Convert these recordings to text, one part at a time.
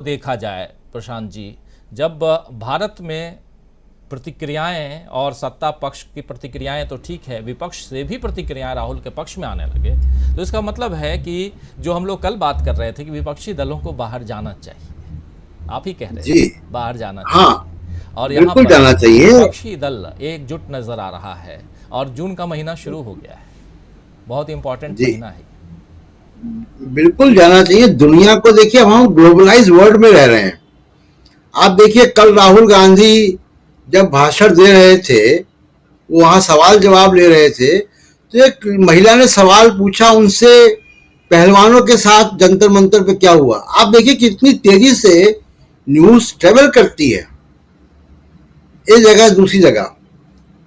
देखा जाए प्रशांत जी, जब भारत में प्रतिक्रियाएं और सत्ता पक्ष की प्रतिक्रियाएं तो ठीक है, विपक्ष से भी प्रतिक्रियाएं राहुल के पक्ष में आने लगे, तो इसका मतलब है कि जो हम लोग कल बात कर रहे थे कि विपक्षी दलों को बाहर जाना चाहिए, आप ही कह रहे जी थे बाहर जाना हाँ, चाहिए। और यहाँ बिल्कुल पर जाना चाहिए। विपक्षी दल एकजुट नजर आ रहा है और जून का महीना शुरू हो गया है, बहुत इंपॉर्टेंट जी महीना है। बिल्कुल जाना चाहिए। दुनिया को देखिए, अब हम ग्लोबलाइज वर्ल्ड में रह रहे हैं। आप देखिए, कल राहुल गांधी जब भाषण दे रहे थे, वो वहां सवाल जवाब ले रहे थे, तो एक महिला ने सवाल पूछा उनसे, पहलवानों के साथ जंतर मंतर पे क्या हुआ। आप देखिए कितनी तेजी से न्यूज ट्रेवल करती है एक जगह दूसरी जगह।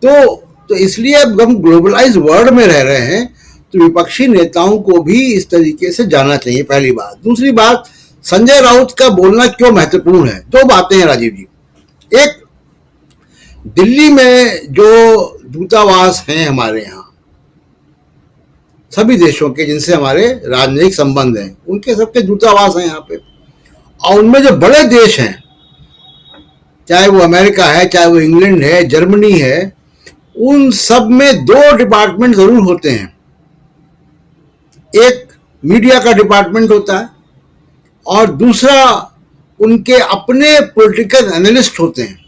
तो इसलिए अब हम ग्लोबलाइज वर्ल्ड में रह रहे हैं, तो विपक्षी नेताओं को भी इस तरीके से जाना चाहिए, पहली बात। दूसरी बात, संजय राउत का बोलना क्यों महत्वपूर्ण है? दो बातें हैं राजीव जी। एक, दिल्ली में जो दूतावास हैं हमारे यहाँ, सभी देशों के जिनसे हमारे राजनीतिक संबंध हैं, उनके सबके दूतावास हैं यहाँ पे, और उनमें जो बड़े देश हैं, चाहे वो अमेरिका है, चाहे वो इंग्लैंड है, जर्मनी है, उन सब में दो डिपार्टमेंट जरूर होते हैं। एक मीडिया का डिपार्टमेंट होता है और दूसरा उनके अपने पॉलिटिकल एनालिस्ट होते हैं,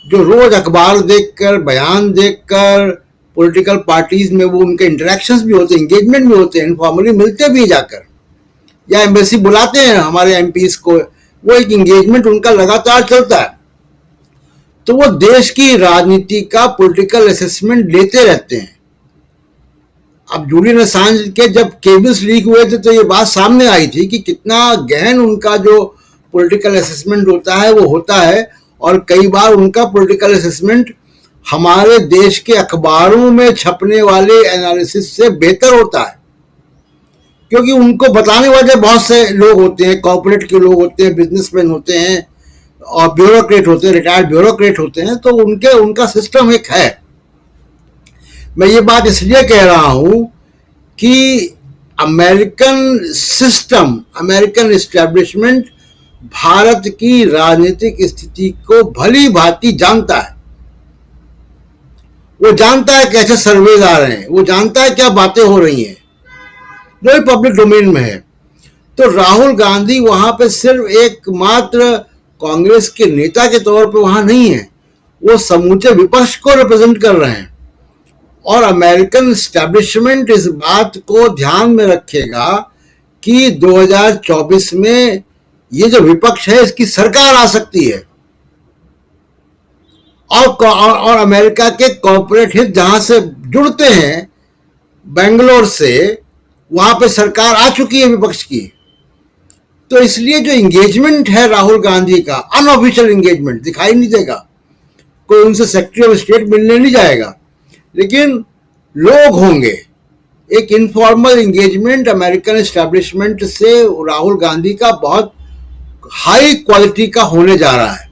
जो रोज अखबार देखकर, बयान देखकर, पॉलिटिकल पार्टीज में वो उनके इंटरेक्शंस भी होते हैं, एंगेजमेंट भी होते हैं, इनफॉर्मली मिलते भी जाकर, या एम्बेसी बुलाते हैं हमारे एमपीज को, वो एक एंगेजमेंट उनका लगातार चलता है। तो वो देश की राजनीति का पॉलिटिकल असेसमेंट लेते रहते हैं। अब जूलियन असांज के जब केबल्स लीक हुए थे, तो ये बात सामने आई थी कि कितना गहन उनका जो पॉलिटिकल असेसमेंट होता है वो होता है, और कई बार उनका पॉलिटिकल असेसमेंट हमारे देश के अखबारों में छपने वाले एनालिसिस से बेहतर होता है, क्योंकि उनको बताने वाले बहुत से लोग होते हैं, कॉर्पोरेट के लोग होते हैं, बिजनेसमैन होते हैं, और ब्यूरोक्रेट होते हैं, रिटायर्ड ब्यूरोक्रेट होते हैं, तो उनका सिस्टम एक है। मैं ये बात इसलिए कह रहा हूं कि American system, American establishment Bharat की राजनीतिक स्थिति को भली भांति जानता है। वो जानता है कैसे सर्वेज आ रहे हैं, वो जानता है क्या बातें हो रही हैं, जो भी पब्लिक डोमेन में है। तो राहुल गांधी वहां पे सिर्फ एकमात्र कांग्रेस के नेता के तौर पे वहां नहीं है, वो समूचे विपक्ष को रिप्रेजेंट कर रहे हैं। और अमेरिकन एस्टैब्लिशमेंट इस बात को ध्यान में रखेगा कि 2024 में ये जो विपक्ष है, इसकी सरकार आ सकती है, और अमेरिका के कॉर्पोरेट हित जहां से जुड़ते हैं, बेंगलोर से, वहां पे सरकार आ चुकी है विपक्ष की। तो इसलिए जो एंगेजमेंट है राहुल गांधी का, अनऑफिशियल एंगेजमेंट, दिखाई नहीं देगा, कोई उनसे सेक्रेटरी ऑफ स्टेट मिलने नहीं जाएगा, लेकिन लोग होंगे। एक इनफॉर्मल एंगेजमेंट अमेरिकन एस्टैब्लिशमेंट से राहुल गांधी का बहुत हाई क्वालिटी का होने जा रहा है,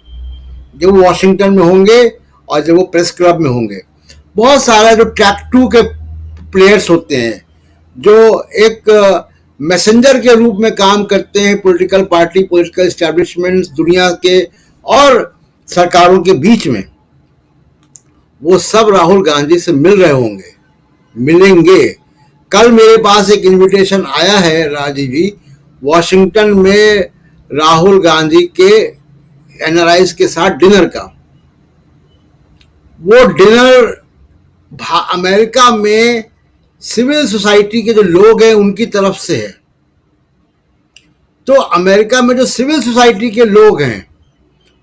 जब वो वॉशिंगटन में होंगे और जब वो प्रेस क्लब में होंगे। बहुत सारे जो ट्रैक 2 के प्लेयर्स होते हैं, जो एक मैसेंजर के रूप में काम करते हैं पॉलिटिकल पार्टी, पॉलिटिकल एस्टैब्लिशमेंट, दुनिया के और सरकारों के बीच में, वो सब राहुल गांधी से मिल रहे होंगे, मिलेंगे। कल मेरे पास एक इनविटेशन आया है राजीव जी, वॉशिंगटन में राहुल गांधी के एनआरआईज के साथ डिनर का। वो डिनर अमेरिका में सिविल सोसाइटी के जो लोग हैं उनकी तरफ से है। तो अमेरिका में जो सिविल सोसाइटी के लोग हैं,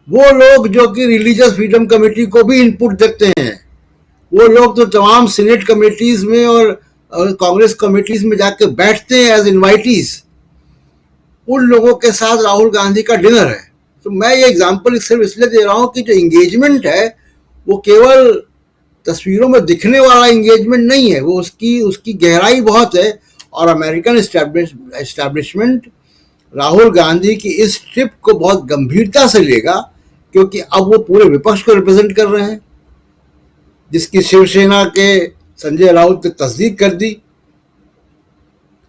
वो लोग जो कि रिलीजियस फ्रीडम कमेटी को भी इनपुट देते हैं, वो लोग तो तमाम सीनेट कमेटीज में और कांग्रेस कमेटीज में जाकर बैठते हैं एज इनवाइटीज, उन लोगों के साथ राहुल गांधी का डिनर है। तो मैं ये एग्जांपल सिर्फ इसलिए दे रहा हूं कि जो एंगेजमेंट है वो केवल तस्वीरों में दिखने वाला एंगेजमेंट नहीं है, वो उसकी गहराई बहुत है। और अमेरिकन एस्टैब्लिशमेंट राहुल गांधी की इस ट्रिप को बहुत गंभीरता से लेगा, क्योंकि अब वो पूरे विपक्ष को रिप्रेजेंट कर रहे हैं, जिसकी शिवसेना के संजय राउत ने तस्दीक कर दी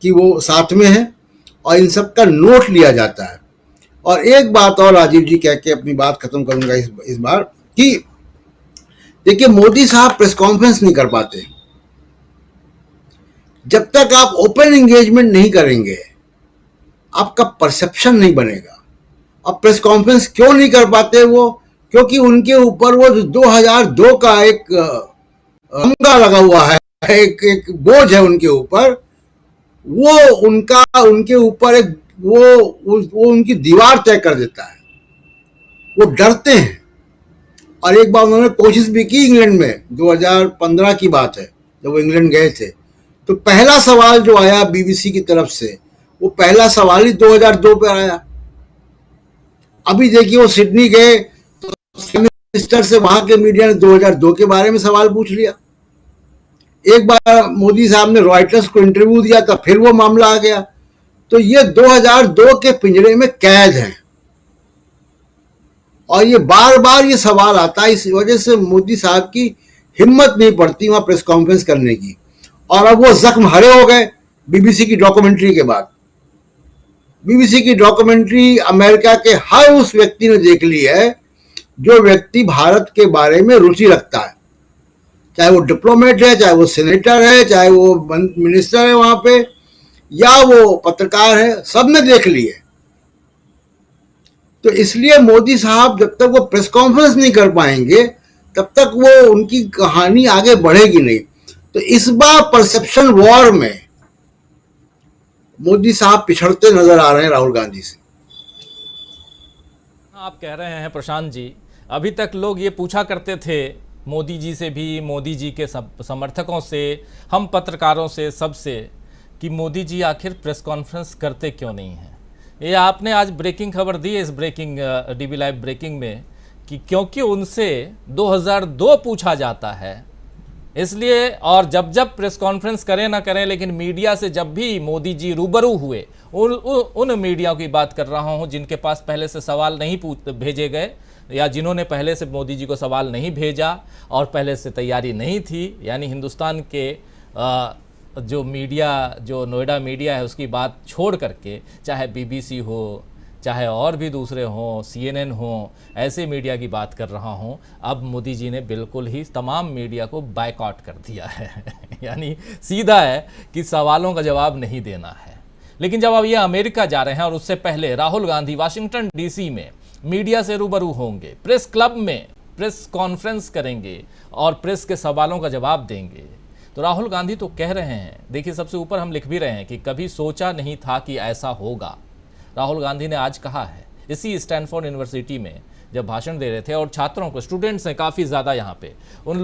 कि वो साथ में है, और इन सब का नोट लिया जाता है। और एक बात और राजीव जी कह के अपनी बात खत्म करूंगा इस बार कि देखिए, मोदी साहब प्रेस कॉन्फ्रेंस नहीं कर पाते। जब तक आप ओपन एंगेजमेंट नहीं करेंगे, आपका परसेप्शन नहीं बनेगा। अब प्रेस कॉन्फ्रेंस क्यों नहीं कर पाते वो? क्योंकि उनके ऊपर वो 2002 का एक हमला लगा हुआ है, एक बोझ है उनके ऊपर। वो उनके ऊपर एक वो उनकी दीवार तय कर देता है। वो डरते हैं। और एक बार उन्होंने कोशिश भी की इंग्लैंड में, 2015 की बात है, जब वो इंग्लैंड गए थे, तो पहला सवाल जो आया बीबीसी की तरफ से, वो पहला सवाल ही 2002 पे आया। अभी देखिए, वो सिडनी गए तो मिनिस्टर से वहां के मीडिया ने 2002 के बारे में सवाल पूछ लिया। एक बार मोदी साहब ने रॉयटर्स को इंटरव्यू दिया था, फिर वो मामला आ गया। तो ये 2002 के पिंजरे में कैद हैं और ये बार बार ये सवाल आता है। इस वजह से मोदी साहब की हिम्मत नहीं पड़ती वहां प्रेस कॉन्फ्रेंस करने की। और अब वो जख्म हरे हो गए बीबीसी की डॉक्यूमेंट्री के बाद। बीबीसी की डॉक्यूमेंट्री अमेरिका के हर उस व्यक्ति ने देख ली है जो व्यक्ति भारत के बारे में रुचि रखता है, चाहे वो डिप्लोमेट है, चाहे वो सेनेटर है, चाहे वो मिनिस्टर है वहां पे, या वो पत्रकार है, सब ने देख ली है। तो इसलिए मोदी साहब जब तक वो प्रेस कॉन्फ्रेंस नहीं कर पाएंगे, तब तक वो उनकी कहानी आगे बढ़ेगी नहीं। तो इस बार परसेप्शन वॉर में मोदी साहब पिछड़ते नजर आ रहे हैं राहुल गांधी से। आप कह रहे हैं प्रशांत जी, अभी तक लोग ये पूछा करते थे मोदी जी से भी, मोदी जी के समर्थकों से, हम पत्रकारों से, सबसे, कि मोदी जी आखिर प्रेस कॉन्फ्रेंस करते क्यों नहीं हैं। ये आपने आज ब्रेकिंग खबर दी है इस डीबी लाइव ब्रेकिंग में कि क्योंकि उनसे 2002 पूछा जाता है इसलिए। और जब जब प्रेस कॉन्फ्रेंस करें ना करें, लेकिन मीडिया से जब भी मोदी जी रूबरू हुए, उन मीडिया की बात कर रहा हूं जिनके पास पहले से सवाल नहीं भेजे गए, या जिन्होंने पहले से मोदी जी को सवाल नहीं भेजा और पहले से तैयारी नहीं थी, यानी हिंदुस्तान के जो मीडिया, जो नोएडा मीडिया है, उसकी बात छोड़ करके, चाहे बीबीसी हो, चाहे और भी दूसरे हों, CNN हो, ऐसे मीडिया की बात कर रहा हूं। अब मोदी जी ने बिल्कुल ही तमाम मीडिया को बायकॉट कर दिया है यानी सीधा है कि सवालों का जवाब नहीं देना है। लेकिन जब अब ये अमेरिका जा रहे हैं और उससे पहले राहुल गांधी वाशिंगटन DC में मीडिया से रूबरू होंगे, प्रेस क्लब में प्रेस कॉन्फ्रेंस करेंगे और प्रेस के सवालों का जवाब देंगे, तो राहुल गांधी तो कह रहे हैं, देखिए सबसे ऊपर हम लिख भी रहे हैं कि कभी सोचा नहीं था कि ऐसा होगा। राहुल गांधी ने आज कहा है इसी स्टैनफोर्ड यूनिवर्सिटी में जब भाषण दे रहे थे, और छात्रों को, स्टूडेंट्स हैं काफ़ी ज़्यादा यहाँ पे, उन लोग